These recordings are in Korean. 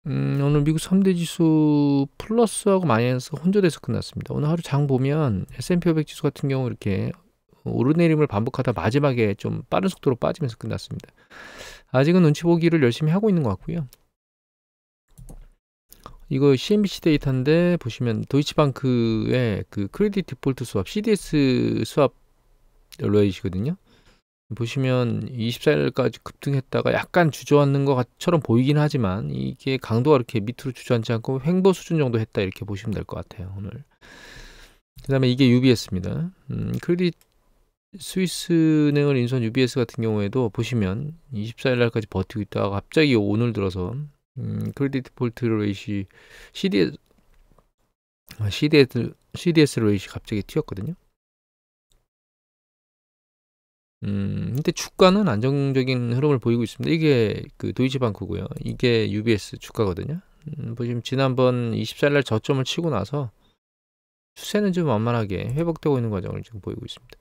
오늘 미국 3대 지수 플러스하고 마이너스 혼조돼서 끝났습니다. 오늘 하루 장 보면 S&P 500 지수 같은 경우 이렇게 오르내림을 반복하다 마지막에 좀 빠른 속도로 빠지면서 끝났습니다. 아직은 눈치 보기를 열심히 하고 있는 것 같고요. 이거 CNBC 데이터인데 보시면 도이치방크의 그 크레딧 디폴트 스왑 CDS 스왑 레이시거든요. 보시면 24일까지 급등했다가 약간 주저앉는 것처럼 보이긴 하지만 이게 강도가 이렇게 밑으로 주저앉지 않고 횡보 수준 정도 했다 이렇게 보시면 될 것 같아요. 오늘 그 다음에 이게 UBS입니다. 크레딧 스위스은행을 인수한 UBS 같은 경우에도 보시면 24일날까지 버티고 있다가 갑자기 오늘 들어서 크레딧 디폴트 레이시 CDS 레이시 갑자기 튀었거든요. 근데 주가는 안정적인 흐름을 보이고 있습니다. 이게 그 도이치방크고요. 이게 UBS 주가거든요. 보시면 지난번 24일날 저점을 치고 나서 추세는 좀 완만하게 회복되고 있는 과정을 지금 보이고 있습니다.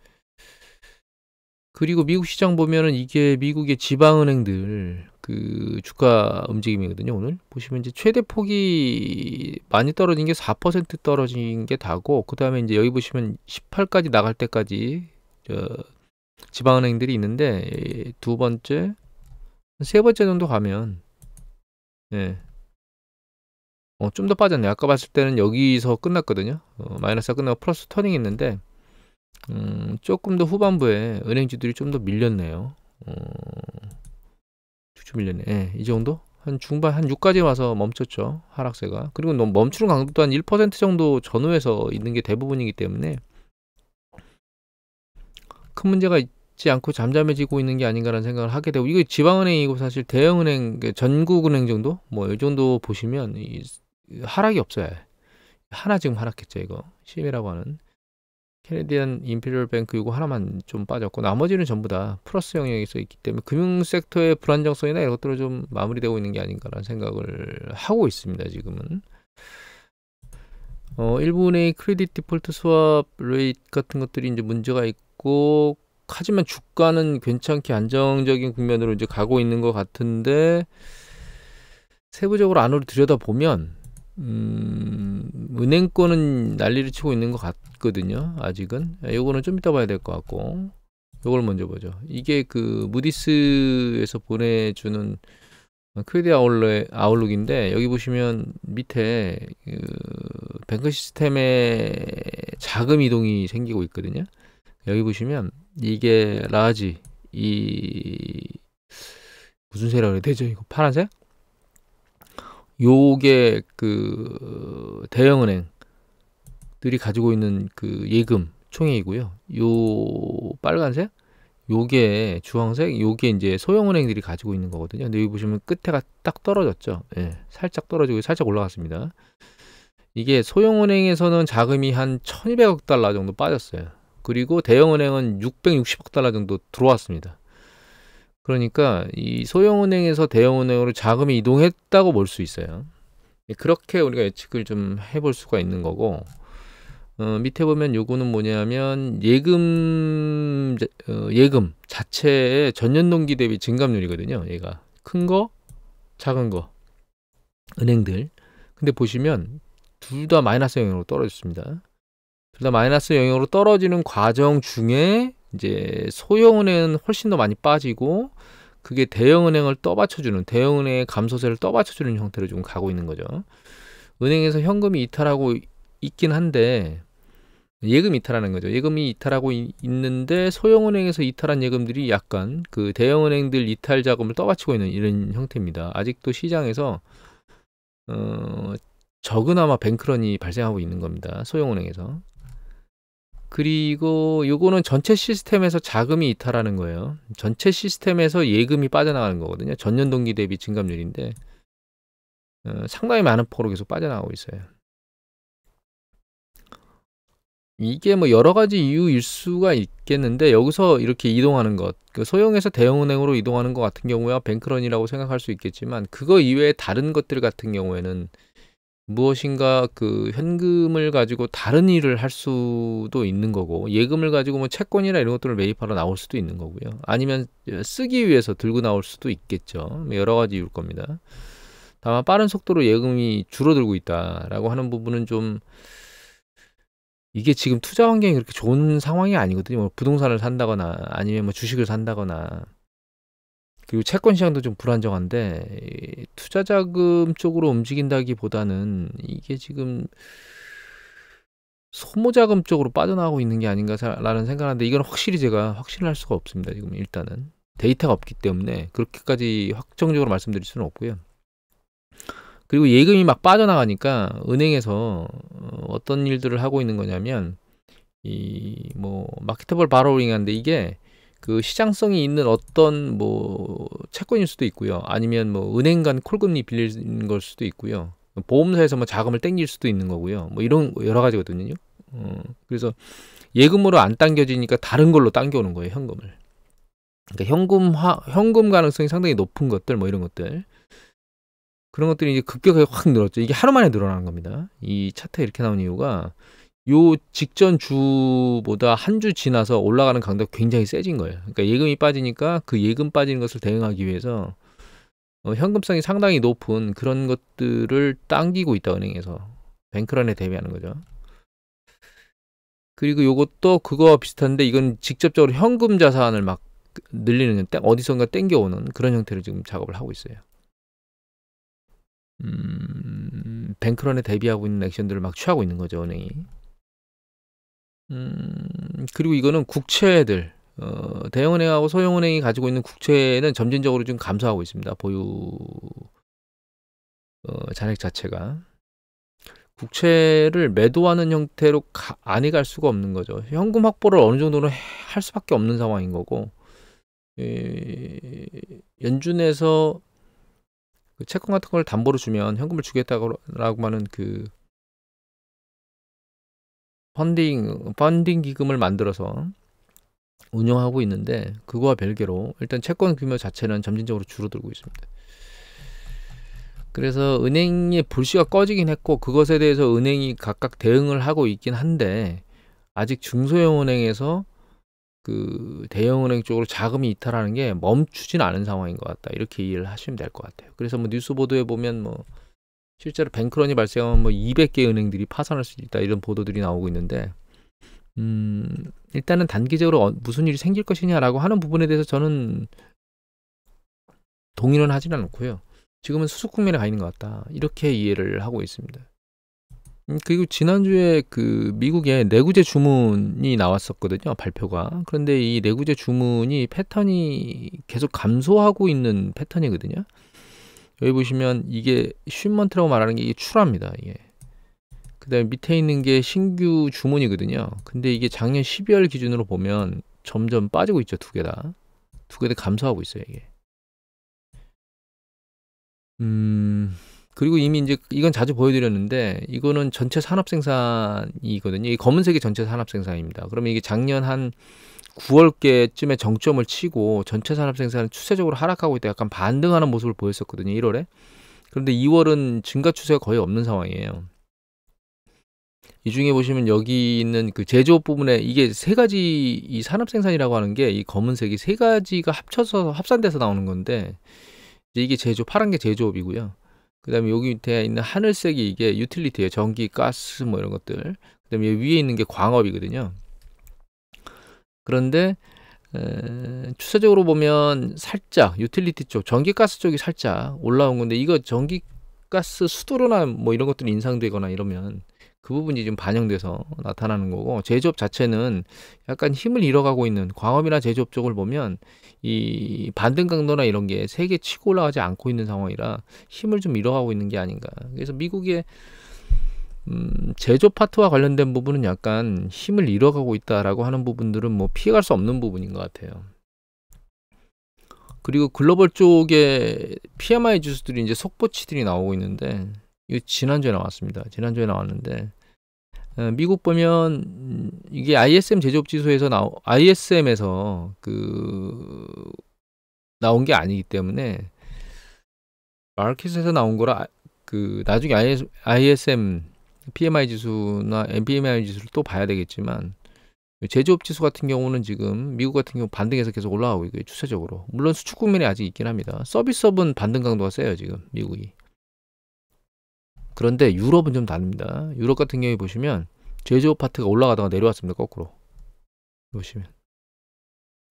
그리고 미국 시장 보면은 이게 미국의 지방은행들 그 주가 움직임이거든요. 오늘 보시면 이제 최대 폭이 많이 떨어진 게 4% 떨어진 게 다고, 그 다음에 이제 여기 보시면 18까지 나갈 때까지 지방은행들이 있는데 두 번째, 세 번째 정도 가면 좀 더 빠졌네. 아까 봤을 때는 여기서 끝났거든요. 마이너스가 끝나고 플러스 터닝 했는데 조금 더 후반부에 은행주들이 좀 더 밀렸네요. 쭉쭉 밀렸네. 이 정도? 한 중반 한 6까지 와서 멈췄죠. 하락세가. 그리고 멈추는 강도도 한 1% 정도 전후에서 있는 게 대부분이기 때문에 큰 문제가 있지 않고 잠잠해지고 있는 게 아닌가라는 생각을 하게 되고, 이거 지방은행이고 사실 대형은행, 전국은행 정도? 뭐 이 정도 보시면 하락이 없어요. 하나 지금 하락했죠. 이거 CM이라고 하는 캐네디안 임페리얼 뱅크 이거 하나만 좀 빠졌고 나머지는 전부 다 플러스 영역에서 있기 때문에 금융 섹터의 불안정성이나 이런 것들은 좀 마무리되고 있는 게 아닌가라는 생각을 하고 있습니다. 지금은 일본의 크레딧 디폴트 스왑 레이트 같은 것들이 이제 문제가 있고, 하지만 주가는 괜찮게 안정적인 국면으로 이제 가고 있는 것 같은데, 세부적으로 안으로 들여다보면 은행권은 난리를 치고 있는 것 같거든요. 아직은. 요거는 좀 이따 봐야 될 것 같고, 요걸 먼저 보죠. 이게 그 무디스에서 보내주는 크레딧 아웃룩인데, 여기 보시면 밑에 그 뱅크 시스템에 자금 이동이 생기고 있거든요. 여기 보시면 이게 라지, 무슨 세라고 해야 되죠? 이거 파란색? 요게 그 대형은행들이 가지고 있는 그 예금 총액이고요. 요 빨간색, 요게 주황색, 요게 이제 소형은행들이 가지고 있는 거거든요. 근데 여기 보시면 끝에가 딱 떨어졌죠. 살짝 떨어지고 살짝 올라갔습니다. 이게 소형은행에서는 자금이 한 1200억 달러 정도 빠졌어요. 그리고 대형은행은 660억 달러 정도 들어왔습니다. 그러니까 이 소형은행에서 대형은행으로 자금이 이동했다고 볼 수 있어요. 그렇게 우리가 예측을 좀 해볼 수가 있는 거고, 밑에 보면 요거는 뭐냐면 예금 자체의 전년 동기 대비 증감률이거든요. 얘가 큰 거, 작은 거, 은행들. 근데 보시면 둘 다 마이너스 영역으로 떨어졌습니다. 둘 다 마이너스 영역으로 떨어지는 과정 중에 이제 소형은행은 훨씬 더 많이 빠지고, 그게 대형은행을 떠받쳐주는, 대형은행의 감소세를 떠받쳐주는 형태로 지금 가고 있는 거죠. 은행에서 현금이 이탈하고 있긴 한데, 예금 이탈하는 거죠. 예금이 이탈하고 있는데 소형은행에서 이탈한 예금들이 약간 그 대형은행들 이탈 자금을 떠받치고 있는 이런 형태입니다. 아직도 시장에서 적으나마 뱅크런이 발생하고 있는 겁니다. 소형은행에서. 그리고 요거는 전체 시스템에서 자금이 이탈하는 거예요. 전체 시스템에서 예금이 빠져나가는 거거든요. 전년 동기 대비 증감률인데 상당히 많은 폭으로 계속 빠져나가고 있어요. 이게 뭐 여러 가지 이유일 수가 있겠는데, 여기서 이렇게 이동하는 것, 그 소형에서 대형은행으로 이동하는 것 같은 경우야 뱅크런이라고 생각할 수 있겠지만, 그거 이외에 다른 것들 같은 경우에는 무엇인가 그 현금을 가지고 다른 일을 할 수도 있는 거고, 예금을 가지고 뭐 채권이나 이런 것들을 매입하러 나올 수도 있는 거고요. 아니면 쓰기 위해서 들고 나올 수도 있겠죠. 여러 가지 이유일 겁니다. 다만 빠른 속도로 예금이 줄어들고 있다라고 하는 부분은 좀 이게 지금 투자 환경이 그렇게 좋은 상황이 아니거든요. 뭐 부동산을 산다거나 아니면 뭐 주식을 산다거나 그리고 채권 시장도 좀 불안정한데 투자 자금 쪽으로 움직인다기보다는 이게 지금 소모 자금 쪽으로 빠져나가고 있는 게 아닌가라는 생각하는데 이건 확실히 제가 확신을 할 수가 없습니다. 지금 일단은 데이터가 없기 때문에 그렇게까지 확정적으로 말씀드릴 수는 없고요. 그리고 예금이 막 빠져나가니까 은행에서 어떤 일들을 하고 있는 거냐면 이 뭐 마케터블 바로잉인데 이게 그 시장성이 있는 어떤 뭐 채권일 수도 있고요. 아니면 뭐 은행 간 콜금리 빌리는 걸 수도 있고요. 보험사에서 뭐 자금을 땡길 수도 있는 거고요. 뭐 이런 여러 가지거든요. 그래서 예금으로 안 당겨지니까 다른 걸로 당겨오는 거예요, 현금을. 그러니까 현금 가능성이 상당히 높은 것들, 뭐 이런 것들. 그런 것들이 이제 급격하게 확 늘었죠. 이게 하루 만에 늘어나는 겁니다. 이 차트에 이렇게 나온 이유가 요 직전 주보다 한 주 지나서 올라가는 강도가 굉장히 세진 거예요. 그러니까 예금이 빠지니까 그 예금 빠지는 것을 대응하기 위해서 현금성이 상당히 높은 그런 것들을 당기고 있다, 은행에서. 뱅크런에 대비하는 거죠. 그리고 요것도 그거와 비슷한데 이건 직접적으로 현금 자산을 막 늘리는, 어디선가 땡겨오는 그런 형태로 지금 작업을 하고 있어요. 뱅크런에 대비하고 있는 액션들을 막 취하고 있는 거죠, 은행이. 그리고 이거는 국채들, 대형은행하고 소형은행이 가지고 있는 국채는 점진적으로 좀 감소하고 있습니다. 보유 잔액 자체가. 국채를 매도하는 형태로 안에 갈 수가 없는 거죠. 현금 확보를 어느 정도는 할 수밖에 없는 상황인 거고, 연준에서 그 채권 같은 걸 담보로 주면 현금을 주겠다고 하는 그 펀딩 기금을 만들어서 운영하고 있는데, 그거와 별개로 일단 채권 규모 자체는 점진적으로 줄어들고 있습니다. 그래서 은행의 불씨가 꺼지긴 했고 그것에 대해서 은행이 각각 대응을 하고 있긴 한데 아직 중소형 은행에서 그 대형은행 쪽으로 자금이 이탈하는 게 멈추진 않은 상황인 것 같다, 이렇게 이해를 하시면 될 것 같아요. 그래서 뭐 뉴스 보도에 보면 뭐 실제로 뱅크런이 발생하면 뭐 200개 은행들이 파산할 수 있다, 이런 보도들이 나오고 있는데, 일단은 단기적으로 무슨 일이 생길 것이냐라고 하는 부분에 대해서 저는 동의는 하지는 않고요. 지금은 수습 국면에 가 있는 것 같다, 이렇게 이해를 하고 있습니다. 그리고 지난주에 그 미국의 내구재 주문이 나왔었거든요, 발표가. 그런데 이 내구재 주문이 패턴이 계속 감소하고 있는 패턴이거든요. 여기 보시면 이게 슈먼트라고 말하는 게 이게 출하입니다, 이게. 그 다음에 밑에 있는 게 신규 주문이거든요. 근데 이게 작년 12월 기준으로 보면 점점 빠지고 있죠, 두 개 다. 두 개 다 감소하고 있어요, 이게. 그리고 이미 이제 이건 자주 보여드렸는데 이거는 전체 산업 생산이거든요. 이 검은색이 전체 산업 생산입니다. 그러면 이게 작년 한 9월께쯤에 정점을 치고 전체 산업 생산은 추세적으로 하락하고 있다, 약간 반등하는 모습을 보였었거든요, 1월에. 그런데 2월은 증가 추세가 거의 없는 상황이에요. 이 중에 보시면 여기 있는 그 제조업 부분에 이게 세 가지, 이 산업 생산이라고 하는 게 이 검은색이 세 가지가 합쳐서 합산돼서 나오는 건데, 이게 파란 게 제조업이고요. 그 다음에 여기 밑에 있는 하늘색이 이게 유틸리티예요. 전기, 가스 뭐 이런 것들. 그 다음에 위에 있는 게 광업이거든요. 그런데 추세적으로 보면 살짝 유틸리티 쪽, 전기, 가스 쪽이 살짝 올라온 건데, 이거 전기, 가스 수도료나 뭐 이런 것들이 인상되거나 이러면 그 부분이 좀 반영돼서 나타나는 거고, 제조업 자체는 약간 힘을 잃어가고 있는, 광업이나 제조업 쪽을 보면 이 반등 강도나 이런 게 세게 치고 올라가지 않고 있는 상황이라 힘을 좀 잃어가고 있는 게 아닌가. 그래서 미국의 제조업 파트와 관련된 부분은 약간 힘을 잃어가고 있다라고 하는 부분들은 뭐 피해갈 수 없는 부분인 것 같아요. 그리고 글로벌 쪽에 PMI 지수들이 이제 속보치들이 나오고 있는데, 이거 지난주에 나왔습니다. 지난주에 나왔는데, 미국 보면 이게 ISM 제조업 지수에서 ISM에서 그 나온 게 아니기 때문에 마켓에서 나온 거라 그 나중에 ISM PMI 지수나 NPMI 지수를 또 봐야 되겠지만, 제조업 지수 같은 경우는 지금 미국 같은 경우 반등해서 계속 올라가고 있고요, 추세적으로. 물론 수축 국면이 아직 있긴 합니다. 서비스업은 반등 강도가 세요, 지금 미국이. 그런데 유럽은 좀 다릅니다. 유럽 같은 경우에 보시면 제조업 파트가 올라가다가 내려왔습니다. 거꾸로 보시면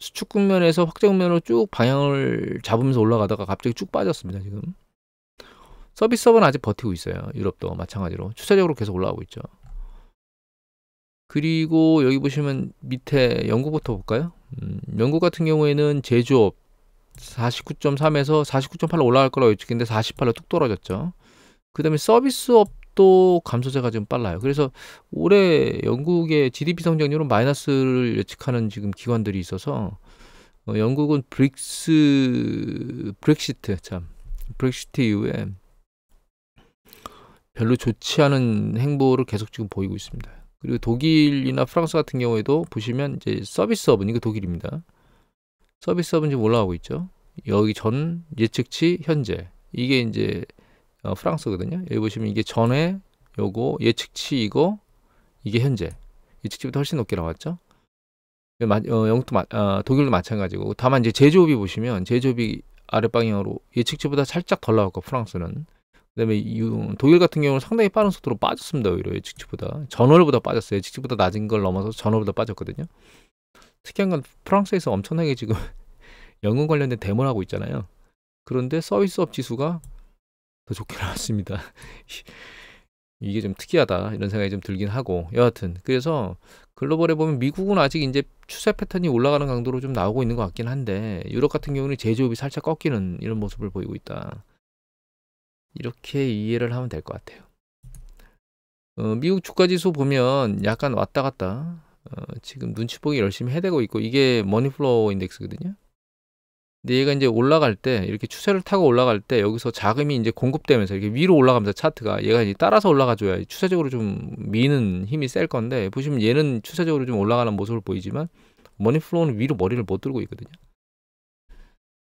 수축 국면에서 확정 국면으로 쭉 방향을 잡으면서 올라가다가 갑자기 쭉 빠졌습니다. 지금 서비스업은 아직 버티고 있어요. 유럽도 마찬가지로 추세적으로 계속 올라가고 있죠. 그리고 여기 보시면 밑에 영국부터 볼까요? 영국 같은 경우에는 제조업 49.3에서 49.8로 올라갈 거라고 예측했는데 48로 뚝 떨어졌죠. 그 다음에 서비스업도 감소세가 좀 빨라요. 그래서 올해 영국의 GDP 성장률은 마이너스를 예측하는 지금 기관들이 있어서 영국은 브렉시트 이후에 별로 좋지 않은 행보를 계속 지금 보이고 있습니다. 그리고 독일이나 프랑스 같은 경우에도 보시면 이제 서비스업은 이거 독일입니다. 서비스업은 지금 올라가고 있죠. 여기 전 예측치 현재 이게 이제 프랑스거든요. 여기 보시면 이게 전에 요거 예측치 이거 이게 현재 예측치보다 훨씬 높게 나왔죠. 영국도 독일도 마찬가지고 다만 이제 제조업이 보시면 제조업이 아래 방향으로 예측치보다 살짝 덜 나왔고 프랑스는 그다음에 독일 같은 경우는 상당히 빠른 속도로 빠졌습니다. 오히려 예측치보다 전월보다 빠졌어요. 예측치보다 낮은 걸 넘어서 전월보다 빠졌거든요. 특이한 건 프랑스에서 엄청나게 지금 연금 관련된 데모를 하고 있잖아요. 그런데 서비스업 지수가 더 좋게 나왔습니다. 이게 좀 특이하다 이런 생각이 좀 들긴 하고 여하튼 그래서 글로벌에 보면 미국은 아직 이제 추세 패턴이 올라가는 강도로 좀 나오고 있는 것 같긴 한데 유럽 같은 경우는 제조업이 살짝 꺾이는 이런 모습을 보이고 있다. 이렇게 이해를 하면 될 것 같아요. 미국 주가지수 보면 약간 왔다 갔다 지금 눈치 보기 열심히 해대고 있고 이게 머니플로우 인덱스거든요. 근데 얘가 이제 올라갈 때 이렇게 추세를 타고 올라갈 때 여기서 자금이 이제 공급되면서 이렇게 위로 올라가면서 차트가 얘가 이제 따라서 올라가줘야 추세적으로 좀 미는 힘이 셀 건데 보시면 얘는 추세적으로 좀 올라가는 모습을 보이지만 머니플로우는 위로 머리를 못 들고 있거든요.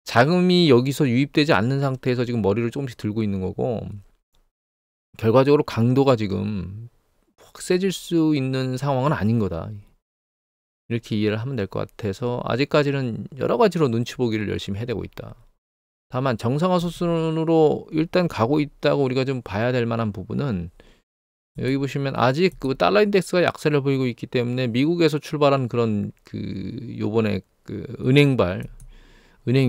자금이 여기서 유입되지 않는 상태에서 지금 머리를 조금씩 들고 있는 거고 결과적으로 강도가 지금 확 세질 수 있는 상황은 아닌 거다. 이렇게 이해를 하면 될 것 같아서 아직까지는 여러 가지로 눈치 보기를 열심히 해대고 있다. 다만 정상화 수순으로 일단 가고 있다고 우리가 좀 봐야 될 만한 부분은 여기 보시면 아직 그 달러 인덱스가 약세를 보이고 있기 때문에 미국에서 출발한 그런 그 요번에 그 은행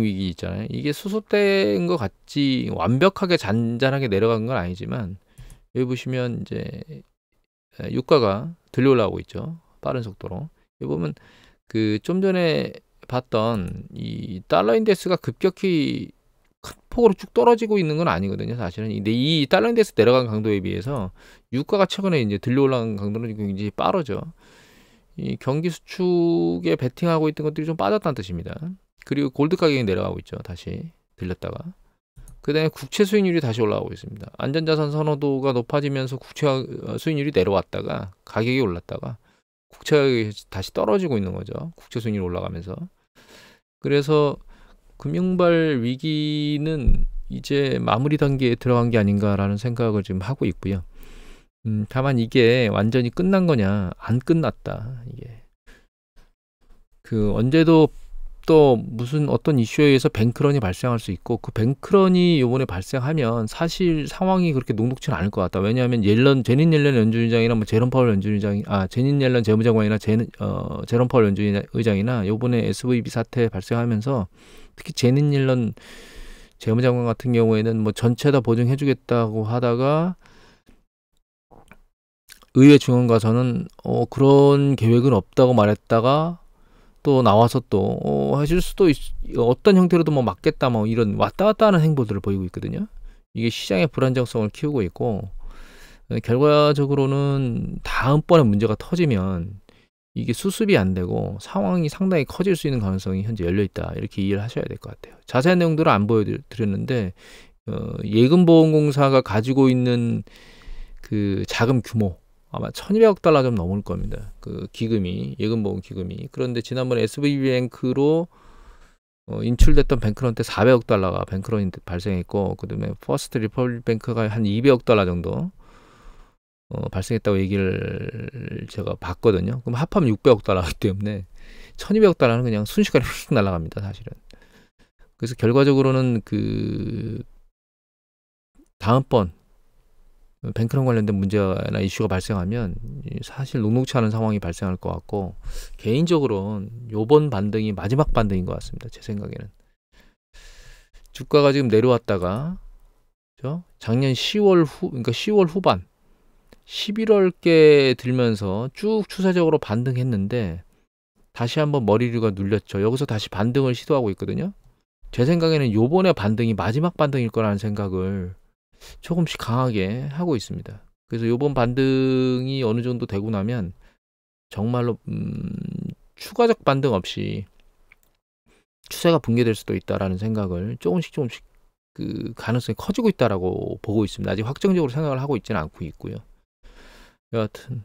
위기 있잖아요. 이게 수습된 것 같지 완벽하게 잔잔하게 내려간 건 아니지만 여기 보시면 이제 유가가 들려 올라오고 있죠. 빠른 속도로. 여기 보면 그 좀 전에 봤던 이 달러 인덱스가 급격히 큰 폭으로 쭉 떨어지고 있는 건 아니거든요. 사실은 근데 이 달러 인덱스 내려간 강도에 비해서 유가가 최근에 이제 들려 올라간 강도는 굉장히 빠르죠. 이 경기 수축에 베팅하고 있던 것들이 좀 빠졌다는 뜻입니다. 그리고 골드 가격이 내려가고 있죠. 다시 들렸다가. 그 다음에 국채 수익률이 다시 올라가고 있습니다. 안전자산 선호도가 높아지면서 국채 수익률이 내려왔다가 가격이 올랐다가 국채 가격이 다시 떨어지고 있는 거죠. 국채 수익률이 올라가면서. 그래서 금융발 위기는 이제 마무리 단계에 들어간 게 아닌가라는 생각을 지금 하고 있고요. 다만 이게 완전히 끝난 거냐? 안 끝났다. 이게 그 언제도 또 무슨 어떤 이슈에 의해서 뱅크런이 발생할 수 있고 그 뱅크런이 요번에 발생하면 사실 상황이 그렇게 녹록치는 않을 것 같다. 왜냐하면 제닛 옐런 연준의장이나 뭐 제롬 파월 제닛 옐런 재무장관이나 제롬 파월 연준의장이나 요번에 SVB 사태 발생하면서 특히 제닛 옐런 재무장관 같은 경우에는 뭐 전체 다 보증해주겠다고 하다가 의회 중앙 가서는 그런 계획은 없다고 말했다가 또 나와서 또 하실 수도 어떤 형태로도 뭐 막겠다 뭐 이런 왔다 갔다 하는 행보들을 보이고 있거든요. 이게 시장의 불안정성을 키우고 있고 결과적으로는 다음번에 문제가 터지면 이게 수습이 안 되고 상황이 상당히 커질 수 있는 가능성이 현재 열려 있다. 이렇게 이해를 하셔야 될 것 같아요. 자세한 내용들은 안 보여드렸는데 예금보험공사가 가지고 있는 그 자금 규모 아마 1200억 달러 좀 넘을 겁니다. 그 기금이 예금보험 기금이. 그런데 지난번에 SVB뱅크로 인출됐던 뱅크런 때 400억 달러가 뱅크런이 발생했고 그다음에 퍼스트 리퍼블릭 뱅크가 한 200억 달러 정도 발생했다고 얘기를 제가 봤거든요. 그럼 합하면 600억 달러이기 때문에 1200억 달러는 그냥 순식간에 휙 날아갑니다. 사실은. 그래서 결과적으로는 그 다음번 뱅크랑 관련된 문제나 이슈가 발생하면 사실 녹록치 않은 상황이 발생할 것 같고, 개인적으로는 요번 반등이 마지막 반등인 것 같습니다. 제 생각에는. 주가가 지금 내려왔다가 작년 10월 그러니까 10월 후반 11월께 들면서 쭉 추세적으로 반등했는데 다시 한번 머리류가 눌렸죠. 여기서 다시 반등을 시도하고 있거든요. 제 생각에는 요번에 반등이 마지막 반등일 거라는 생각을 조금씩 강하게 하고 있습니다. 그래서 요번 반등이 어느 정도 되고 나면 정말로 추가적 반등 없이 추세가 붕괴될 수도 있다라는 생각을 조금씩 그 가능성이 커지고 있다라고 보고 있습니다. 아직 확정적으로 생각을 하고 있지는 않고 있고요. 여하튼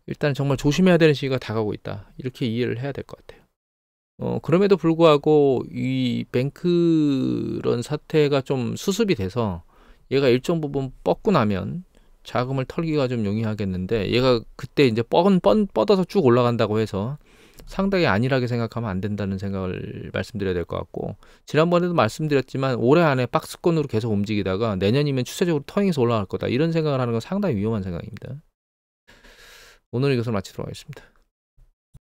일단 정말 조심해야 되는 시기가 다가오고 있다, 이렇게 이해를 해야 될 것 같아요. 그럼에도 불구하고 이 뱅크런 사태가 좀 수습이 돼서 얘가 일정 부분 뻗고 나면 자금을 털기가 좀 용이하겠는데, 얘가 그때 이제 뻗어서 쭉 올라간다고 해서 상당히 안일하게 생각하면 안 된다는 생각을 말씀드려야 될 것 같고, 지난번에도 말씀드렸지만 올해 안에 박스권으로 계속 움직이다가 내년이면 추세적으로 터닝해서 올라갈 거다, 이런 생각을 하는 건 상당히 위험한 생각입니다. 오늘 이것을 마치도록 하겠습니다.